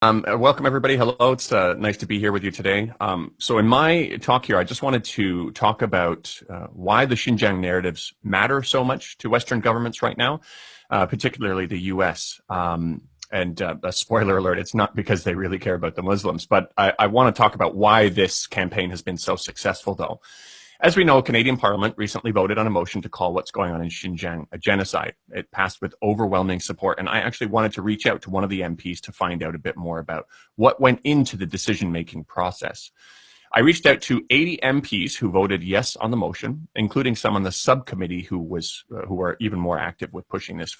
Welcome everybody. Hello. It's nice to be here with you today. So in my talk here, I just wanted to talk about why the Xinjiang narratives matter so much to Western governments right now, particularly the U.S. And a spoiler alert, it's not because they really care about the Muslims, but I want to talk about why this campaign has been so successful, though. As we know, Canadian Parliament recently voted on a motion to call what's going on in Xinjiang a genocide. It passed with overwhelming support, and I actually wanted to reach out to one of the MPs to find out a bit more about what went into the decision-making process. I reached out to 80 MPs who voted yes on the motion, including some on the subcommittee who were even more active with pushing this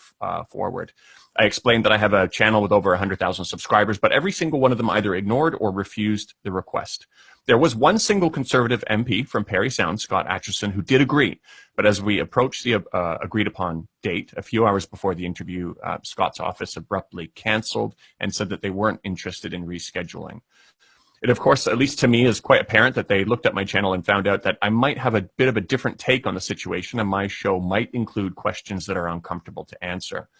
forward. I explained that I have a channel with over 100,000 subscribers, but every single one of them either ignored or refused the request. There was one single Conservative MP from Parry Sound, Scott Atchison, who did agree. But as we approached the agreed upon date, a few hours before the interview, Scott's office abruptly canceled and said that they weren't interested in rescheduling. It, of course, at least to me, is quite apparent that they looked at my channel and found out that I might have a bit of a different take on the situation, and my show might include questions that are uncomfortable to answer.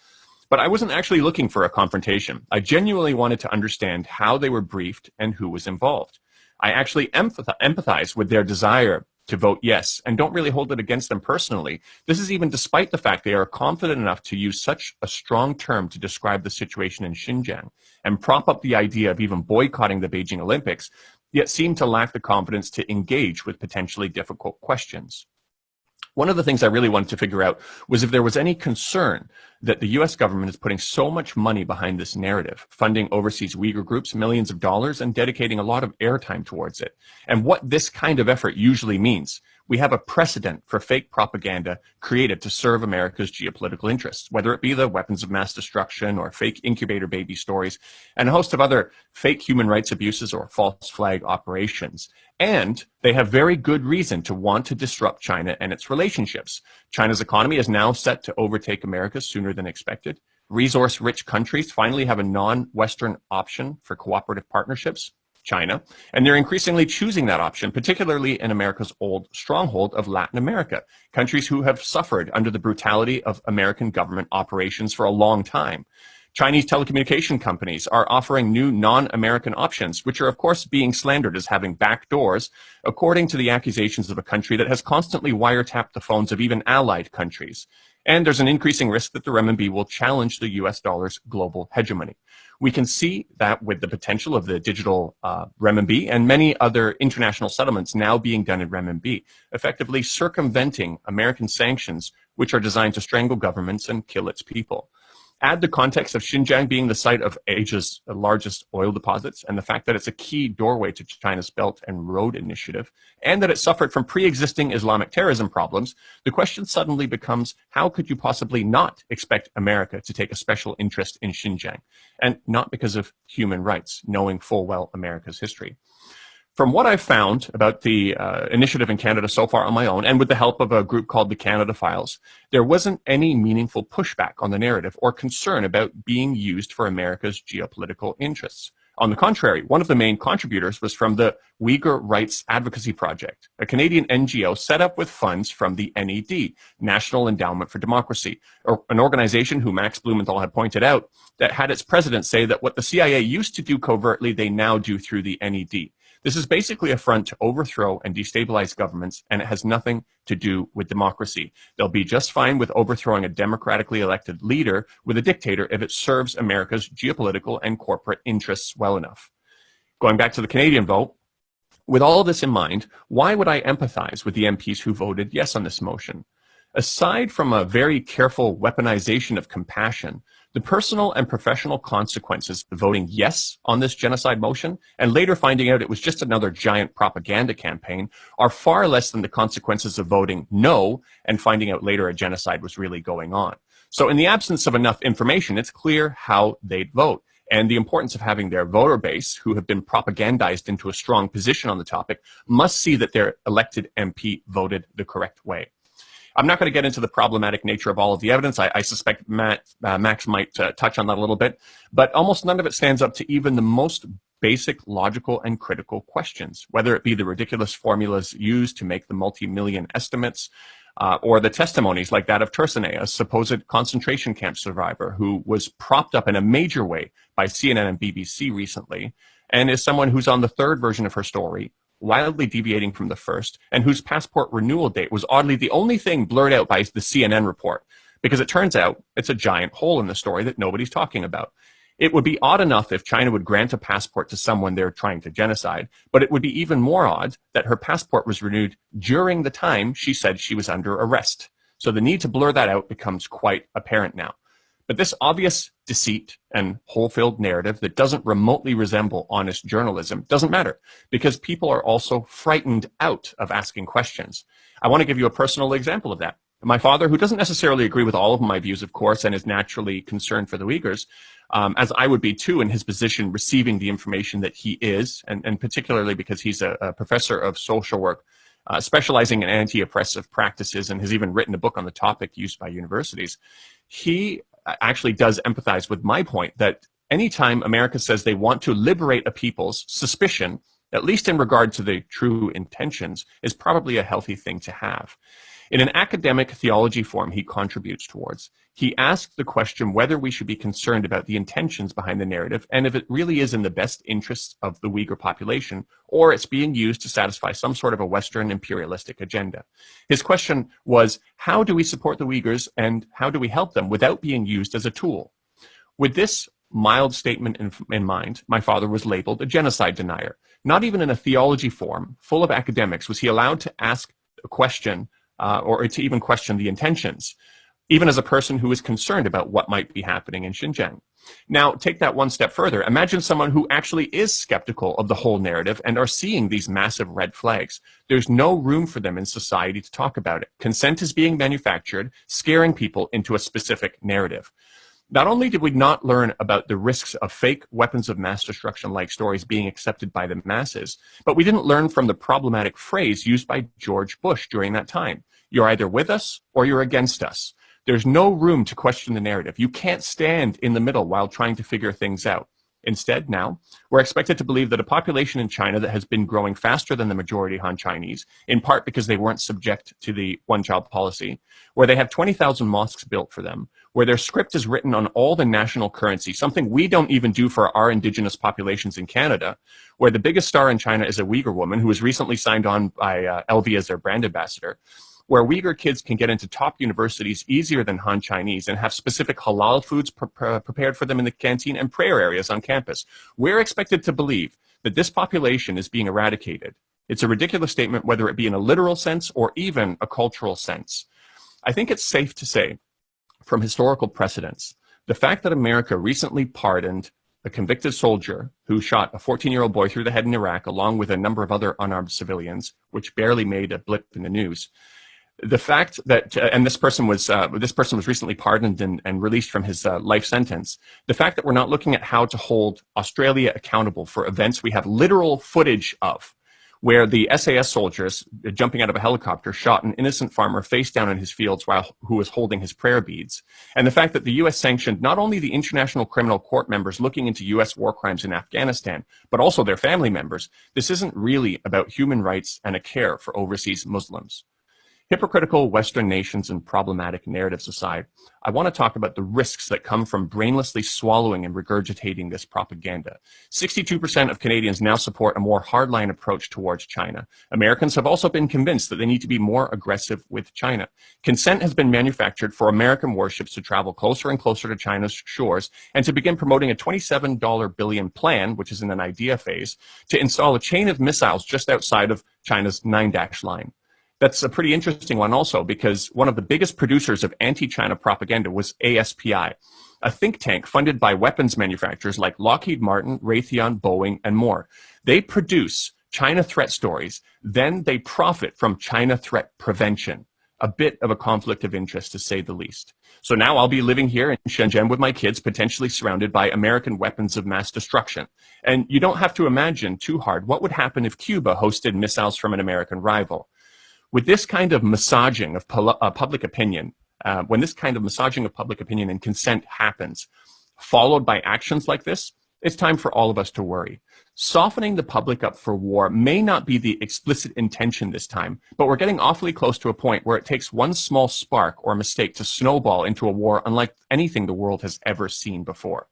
But I wasn't actually looking for a confrontation. I genuinely wanted to understand how they were briefed and who was involved. I actually empathize with their desire to vote yes and don't really hold it against them personally. This is even despite the fact they are confident enough to use such a strong term to describe the situation in Xinjiang and prop up the idea of even boycotting the Beijing Olympics, yet seem to lack the confidence to engage with potentially difficult questions. One of the things I really wanted to figure out was if there was any concern that the U.S. government is putting so much money behind this narrative, funding overseas Uyghur groups millions of dollars and dedicating a lot of airtime towards it, and what this kind of effort usually means. We have a precedent for fake propaganda created to serve America's geopolitical interests, whether it be the weapons of mass destruction or fake incubator baby stories, and a host of other fake human rights abuses or false flag operations. And they have very good reason to want to disrupt China and its relationships. China's economy is now set to overtake America's sooner than expected. Resource-rich countries finally have a non-Western option for cooperative partnerships, China, and they're increasingly choosing that option, particularly in America's old stronghold of Latin America, countries who have suffered under the brutality of American government operations for a long time. Chinese telecommunication companies are offering new non-American options, which are, of course, being slandered as having back doors, according to the accusations of a country that has constantly wiretapped the phones of even allied countries. And there's an increasing risk that the renminbi will challenge the US dollar's global hegemony. We can see that with the potential of the digital renminbi and many other international settlements now being done in renminbi, effectively circumventing American sanctions, which are designed to strangle governments and kill its people. Add the context of Xinjiang being the site of Asia's largest oil deposits and the fact that it's a key doorway to China's Belt and Road Initiative, and that it suffered from pre-existing Islamic terrorism problems, the question suddenly becomes, how could you possibly not expect America to take a special interest in Xinjiang? And not because of human rights, knowing full well America's history. From what I've found about the initiative in Canada so far on my own, and with the help of a group called the Canada Files, there wasn't any meaningful pushback on the narrative or concern about being used for America's geopolitical interests. On the contrary, one of the main contributors was from the Uyghur Rights Advocacy Project, a Canadian NGO set up with funds from the NED, National Endowment for Democracy, an organization who Max Blumenthal had pointed out that had its president say that what the CIA used to do covertly, they now do through the NED. This is basically a front to overthrow and destabilize governments, and it has nothing to do with democracy. They'll be just fine with overthrowing a democratically elected leader with a dictator if it serves America's geopolitical and corporate interests well enough. Going back to the Canadian vote, with all of this in mind, why would I empathize with the MPs who voted yes on this motion? Aside from a very careful weaponization of compassion, the personal and professional consequences of voting yes on this genocide motion and later finding out it was just another giant propaganda campaign are far less than the consequences of voting no and finding out later a genocide was really going on. So in the absence of enough information, it's clear how they'd vote. And the importance of having their voter base, who have been propagandized into a strong position on the topic, must see that their elected MP voted the correct way. I'm not going to get into the problematic nature of all of the evidence. I suspect Max might touch on that a little bit, but almost none of it stands up to even the most basic, logical, and critical questions, whether it be the ridiculous formulas used to make the multi-million estimates, or the testimonies like that of Tursane, a supposed concentration camp survivor who was propped up in a major way by CNN and BBC recently, and is someone who's on the third version of her story, wildly deviating from the first, and whose passport renewal date was oddly the only thing blurred out by the CNN report, because it turns out it's a giant hole in the story that nobody's talking about. It would be odd enough if China would grant a passport to someone they're trying to genocide, but it would be even more odd that her passport was renewed during the time she said she was under arrest. So the need to blur that out becomes quite apparent now. But this obvious deceit and hole-filled narrative that doesn't remotely resemble honest journalism doesn't matter, because people are also frightened out of asking questions. I want to give you a personal example of that. My father, who doesn't necessarily agree with all of my views, of course, and is naturally concerned for the Uyghurs, as I would be too in his position receiving the information that he is, and particularly because he's a professor of social work, specializing in anti-oppressive practices, and has even written a book on the topic used by universities. He actually does empathize with my point that anytime America says they want to liberate a people's suspicion, at least in regard to the true intentions, is probably a healthy thing to have. In an academic theology form he contributes towards, he asked the question whether we should be concerned about the intentions behind the narrative and if it really is in the best interests of the Uyghur population, or it's being used to satisfy some sort of a Western imperialistic agenda. His question was, how do we support the Uyghurs and how do we help them without being used as a tool? With this mild statement in mind, my father was labeled a genocide denier. Not even in a theology form full of academics was he allowed to ask a question or to even question the intentions, even as a person who is concerned about what might be happening in Xinjiang. Now, take that one step further. Imagine someone who actually is skeptical of the whole narrative and are seeing these massive red flags. There's no room for them in society to talk about it. Consent is being manufactured, scaring people into a specific narrative. Not only did we not learn about the risks of fake weapons of mass destruction-like stories being accepted by the masses, but we didn't learn from the problematic phrase used by George Bush during that time. You're either with us or you're against us. There's no room to question the narrative. You can't stand in the middle while trying to figure things out. Instead, now, we're expected to believe that a population in China that has been growing faster than the majority Han Chinese, in part because they weren't subject to the one-child policy, where they have 20,000 mosques built for them, where their script is written on all the national currency, something we don't even do for our indigenous populations in Canada, where the biggest star in China is a Uyghur woman who was recently signed on by LV as their brand ambassador, where Uyghur kids can get into top universities easier than Han Chinese and have specific halal foods prepared for them in the canteen and prayer areas on campus. We're expected to believe that this population is being eradicated. It's a ridiculous statement, whether it be in a literal sense or even a cultural sense. I think it's safe to say, from historical precedents, the fact that America recently pardoned a convicted soldier who shot a 14-year-old boy through the head in Iraq, along with a number of other unarmed civilians, which barely made a blip in the news. The fact that, and this person was recently pardoned and released from his life sentence. The fact that we're not looking at how to hold Australia accountable for events we have literal footage of, where the SAS soldiers jumping out of a helicopter shot an innocent farmer face down in his fields who was holding his prayer beads. And the fact that the U.S. sanctioned not only the International Criminal Court members looking into U.S. war crimes in Afghanistan, but also their family members. This isn't really about human rights and a care for overseas Muslims. Hypocritical Western nations and problematic narratives aside, I want to talk about the risks that come from brainlessly swallowing and regurgitating this propaganda. 62% of Canadians now support a more hardline approach towards China. Americans have also been convinced that they need to be more aggressive with China. Consent has been manufactured for American warships to travel closer and closer to China's shores and to begin promoting a $27 billion plan, which is in an idea phase, to install a chain of missiles just outside of China's 9-dash line. That's a pretty interesting one also, because one of the biggest producers of anti-China propaganda was ASPI, a think tank funded by weapons manufacturers like Lockheed Martin, Raytheon, Boeing, and more. They produce China threat stories, then they profit from China threat prevention. A bit of a conflict of interest, to say the least. So now I'll be living here in Shenzhen with my kids, potentially surrounded by American weapons of mass destruction. And you don't have to imagine too hard what would happen if Cuba hosted missiles from an American rival. With this kind of massaging of public opinion, when this kind of massaging of public opinion and consent happens, followed by actions like this, it's time for all of us to worry. Softening the public up for war may not be the explicit intention this time, but we're getting awfully close to a point where it takes one small spark or mistake to snowball into a war unlike anything the world has ever seen before.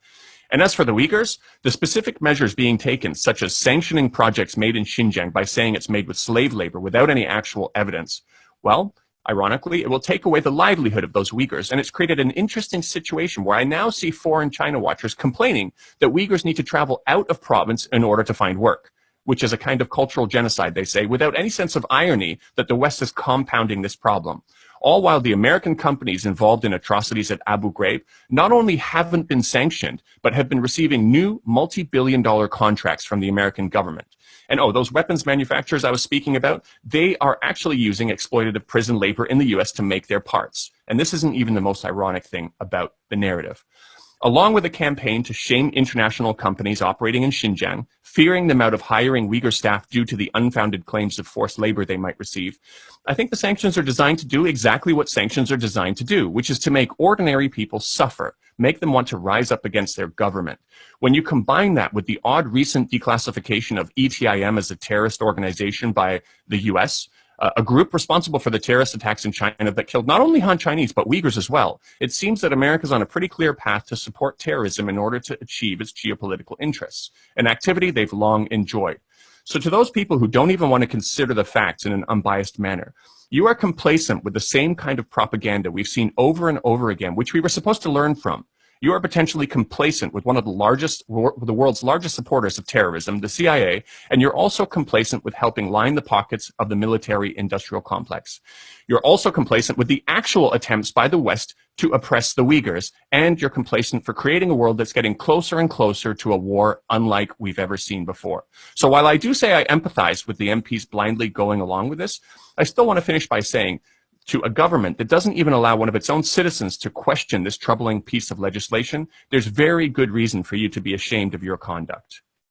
And as for the Uyghurs, the specific measures being taken, such as sanctioning projects made in Xinjiang by saying it's made with slave labor without any actual evidence, well, ironically, it will take away the livelihood of those Uyghurs, and it's created an interesting situation where I now see foreign China watchers complaining that Uyghurs need to travel out of province in order to find work, which is a kind of cultural genocide, they say, without any sense of irony that the West is compounding this problem. All while the American companies involved in atrocities at Abu Ghraib not only haven't been sanctioned, but have been receiving new multi-billion-dollar contracts from the American government. And those weapons manufacturers I was speaking about, they are actually using exploitative prison labor in the US to make their parts. And this isn't even the most ironic thing about the narrative. Along with a campaign to shame international companies operating in Xinjiang, fearing them out of hiring Uyghur staff due to the unfounded claims of forced labor they might receive, I think the sanctions are designed to do exactly what sanctions are designed to do, which is to make ordinary people suffer, make them want to rise up against their government. When you combine that with the odd recent declassification of ETIM as a terrorist organization by the US, a group responsible for the terrorist attacks in China that killed not only Han Chinese, but Uyghurs as well, it seems that America's on a pretty clear path to support terrorism in order to achieve its geopolitical interests, an activity they've long enjoyed. So to those people who don't even want to consider the facts in an unbiased manner, you are complacent with the same kind of propaganda we've seen over and over again, which we were supposed to learn from. You are potentially complacent with one of the world's largest supporters of terrorism, the CIA, and you're also complacent with helping line the pockets of the military-industrial complex. You're also complacent with the actual attempts by the West to oppress the Uyghurs, and you're complacent for creating a world that's getting closer and closer to a war unlike we've ever seen before. So while I do say I empathize with the MPs blindly going along with this, I still want to finish by saying, to a government that doesn't even allow one of its own citizens to question this troubling piece of legislation, there's very good reason for you to be ashamed of your conduct.